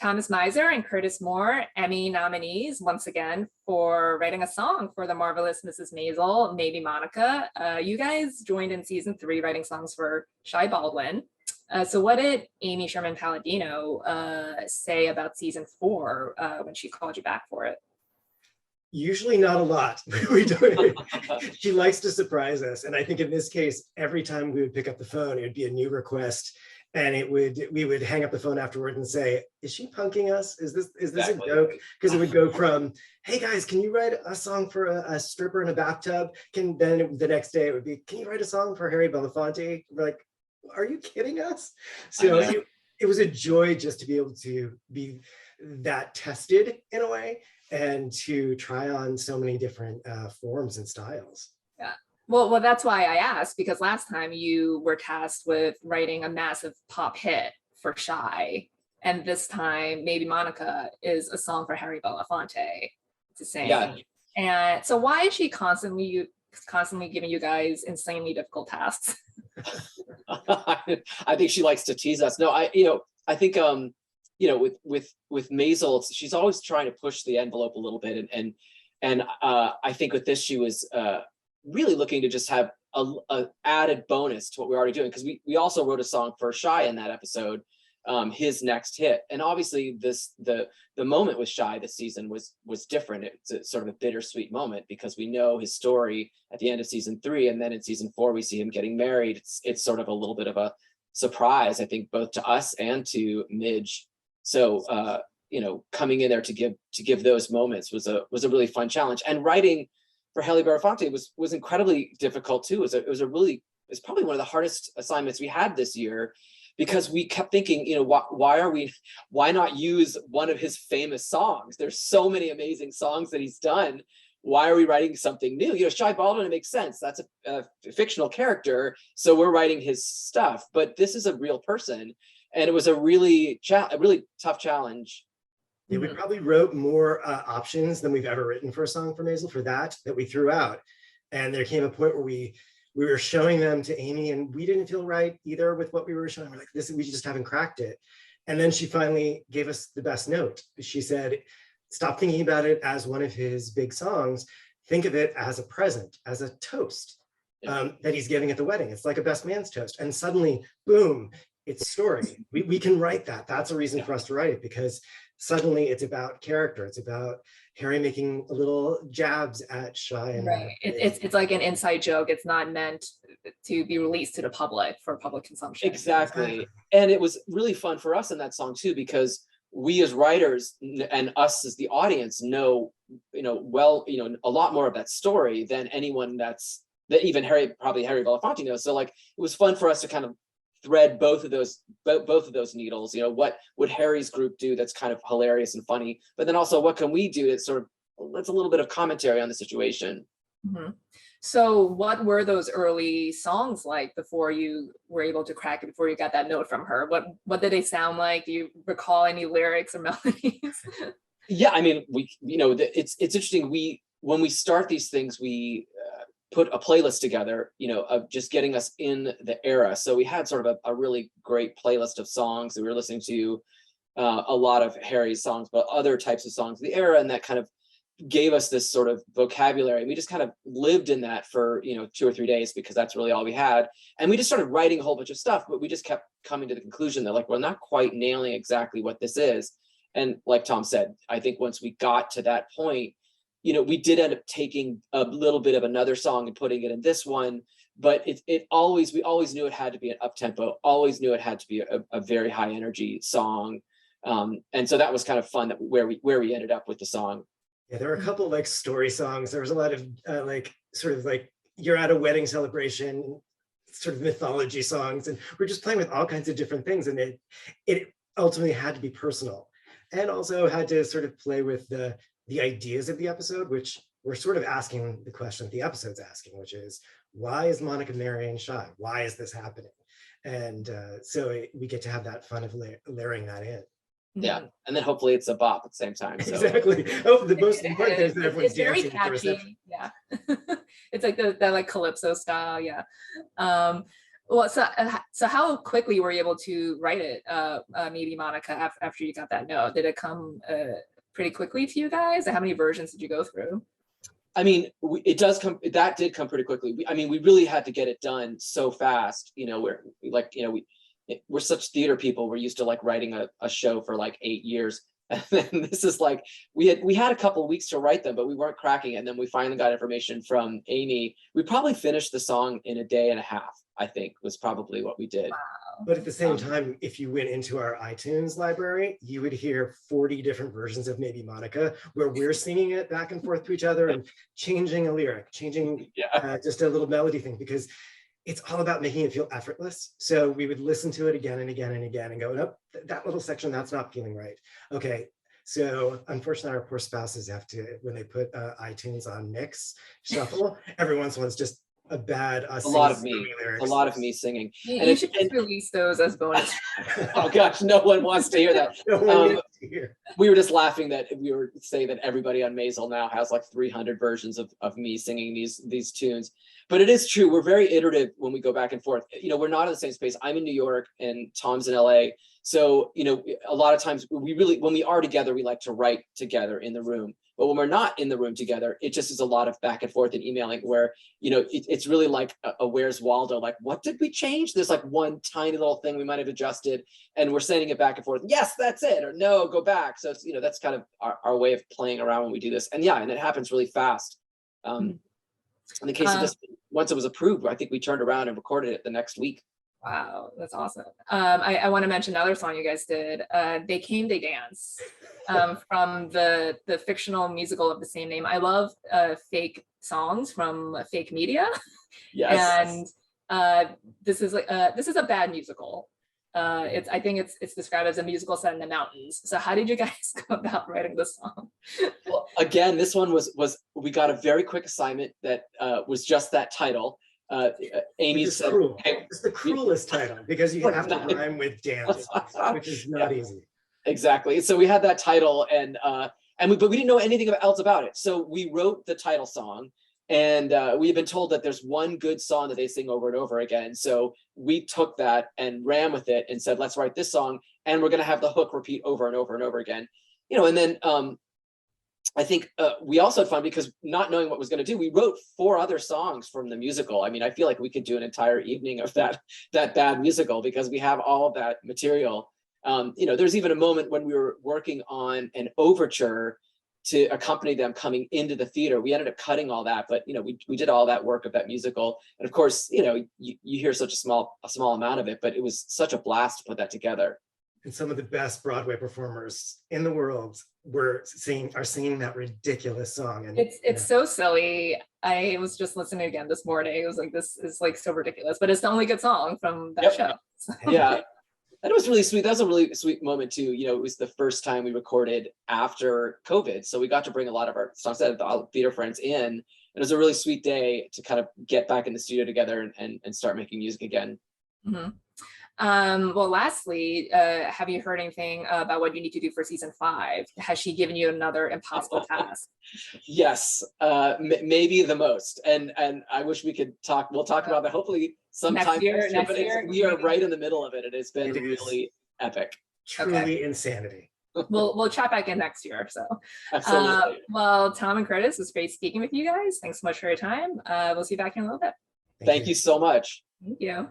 Thomas Mizer and Curtis Moore, Emmy nominees once again for writing a song for the marvelous Mrs. Maisel, Maybe Monica. You guys joined in season 3 writing songs for Shy Baldwin. So what did Amy Sherman Palladino say about season 4 when she called you back for it? Usually not a lot. We don't. She likes to surprise us, and I think in this case, every time we would pick up the phone, it would be a new request, and we would hang up the phone afterwards and say, "Is she punking us? Is this exactly a joke?" Because it would go from, "Hey guys, can you write a song for a stripper in a bathtub?" Then the next day it would be, "Can you write a song for Harry Belafonte?" We're like, "Are you kidding us?" So it was a joy just to be able to be that tested in a way, and to try on so many different forms and styles. Yeah. Well, that's why I asked, because last time you were tasked with writing a massive pop hit for Shy, and this time Maybe Monica is a song for Harry Belafonte to sing. Yeah. And so why is she constantly giving you guys insanely difficult tasks? I think she likes to tease us. No, I think with Maisel, she's always trying to push the envelope a little bit, and I think with this she was really looking to just have a added bonus to what we're already doing, because we also wrote a song for Shy in that episode, his next hit, and obviously the moment with Shy this season was different. It's a sort of a bittersweet moment because we know his story at the end of season 3, and then in season 4 we see him getting married. It's sort of a little bit of a surprise, I think, both to us and to Midge. So coming in there to give those moments was a really fun challenge. And writing for Harry Belafonte was incredibly difficult too. It's probably one of the hardest assignments we had this year, because we kept thinking, why not use one of his famous songs? There's so many amazing songs that he's done. Why are we writing something new? Shy Baldwin, it makes sense. That's a fictional character, so we're writing his stuff. But this is a real person. And it was a really tough challenge. Yeah, we probably wrote more options than we've ever written for a song for Maisel for that we threw out. And there came a point where we were showing them to Amy, and we didn't feel right either with what we were showing. We're like, we just haven't cracked it. And then she finally gave us the best note. She said, "Stop thinking about it as one of his big songs. Think of it as a present, as a toast that he's giving at the wedding. It's like a best man's toast." And suddenly, boom, it's story. We can write that. That's a reason for us to write it, because suddenly it's about character. It's about Harry making little jabs at Shy. And right. It's like an inside joke. It's not meant to be released to the public for public consumption. Exactly. And it was really fun for us in that song too, because we as writers and us as the audience know a lot more of that story than anyone that even Harry Belafonte knows. So like, it was fun for us to kind of thread both of those needles. What would Harry's group do that's kind of hilarious and funny, but then also what can we do that's a little bit of commentary on the situation. Mm-hmm. So what were those early songs like before you were able to crack it, before you got that note from her? What did they sound like? Do you recall any lyrics or melodies? Yeah, I mean, it's interesting. When we start these things, we put a playlist together, of just getting us in the era. So we had sort of a really great playlist of songs that we were listening to, a lot of Harry's songs, but other types of songs of the era, and that kind of gave us this sort of vocabulary. We just kind of lived in that for 2 or 3 days, because that's really all we had. And we just started writing a whole bunch of stuff, but we just kept coming to the conclusion that we're not quite nailing exactly what this is. And like Tom said, I think once we got to that point, we did end up taking a little bit of another song and putting it in this one, but we always knew it had to be an up-tempo, always knew it had to be a very high energy song. And so that was kind of fun, that where we ended up with the song. Yeah, there were a couple like story songs. There was a lot of sort of you're at a wedding celebration, sort of mythology songs, and we're just playing with all kinds of different things. And it ultimately had to be personal, and also had to sort of play with the ideas of the episode, which we're sort of asking the question that the episode's asking, which is, why is Monica marrying Shy? Why is this happening? And so we get to have that fun of layering that in. Yeah, and then hopefully it's a bop at the same time. So. Exactly. Oh, the most important thing is that everyone's dancing at the reception. Yeah, it's like that like calypso style. Yeah. Well, so how quickly were you able to write it, maybe Monica, after you got that note? Did it come pretty quickly to you guys? How many versions did you go through? I mean, it does come. That did come pretty quickly. I mean, we really had to get it done so fast. You know, we're such theater people. We're used to like writing a show for like 8 years. And then this is like we had a couple of weeks to write them, but we weren't cracking it. And then we finally got information from Amy. We probably finished the song in a day and a half, I think, was probably what we did. Wow. But at the same time, if you went into our iTunes library, you would hear 40 different versions of Maybe Monica, where we're singing it back and forth to each other and changing a lyric, changing just a little melody thing, because it's all about making it feel effortless. So we would listen to it again and again and again and go, nope, that little section, that's not feeling right. Okay, so unfortunately, our poor spouses have to, when they put iTunes on mix, shuffle, every once in a while it's just a bad a lot of me singing. You should just release those as bonus. Oh gosh, no one wants to hear that. No one wants to hear. We were just laughing that we were saying that everybody on Maisel now has like 300 versions of me singing these tunes. But it is true, we're very iterative when we go back and forth. You know, we're not in the same space. I'm in New York and Tom's in LA. So, you know, a lot of times when we are together, we like to write together in the room. But when we're not in the room together, it just is a lot of back and forth and emailing where, you know, it's really like a Where's Waldo? Like, what did we change? There's like one tiny little thing we might have adjusted and we're sending it back and forth. Yes, that's it. Or no, go back. So, it's, you know, that's kind of our way of playing around when we do this. And yeah, and it happens really fast. In the case of this, once it was approved, I think we turned around and recorded it the next week. Wow, that's awesome. I want to mention another song you guys did. They Came, They Dance, from the fictional musical of the same name. I love fake songs from fake media. Yes. And this is a bad musical. I think it's described as a musical set in the mountains. So how did you guys go about writing this song? Well, again, this one was we got a very quick assignment that was just that title. Amy said, hey, it's the cruelest title because you have to rhyme with dance, which is not easy. Exactly. So we had that title but we didn't know anything else about it. So we wrote the title song and we've been told that there's one good song that they sing over and over again. So we took that and ran with it and said, let's write this song and we're going to have the hook repeat over and over and over again. You know, and then I think we also had fun because not knowing what was going to do, we wrote 4 other songs from the musical. I mean, I feel like we could do an entire evening of that bad musical because we have all of that material. You know, there's even a moment when we were working on an overture to accompany them coming into the theater. We ended up cutting all that, but you know, we did all that work of that musical. And of course, you know, you hear such a small amount of it, but it was such a blast to put that together. And some of the best Broadway performers in the world are singing that ridiculous song. And it's so silly. I was just listening again this morning. It was like, this is like so ridiculous, but it's the only good song from that show. So. Yeah. And it was really sweet. That was a really sweet moment too. You know, it was the first time we recorded after COVID. So we got to bring a lot of our songs that theater friends in. It was a really sweet day to kind of get back in the studio together and start making music again. Mm-hmm. Well, lastly, have you heard anything about what you need to do for season 5? Has she given you another impossible task? Yes, maybe the most. And I wish we could talk. We'll talk about that hopefully sometime next year. We are right in the middle of it. It has been really epic. Truly insanity. We'll chat back in next year. So, absolutely. Well, Tom and Curtis, it was great speaking with you guys. Thanks so much for your time. We'll see you back in a little bit. Thank you so much. Thank you.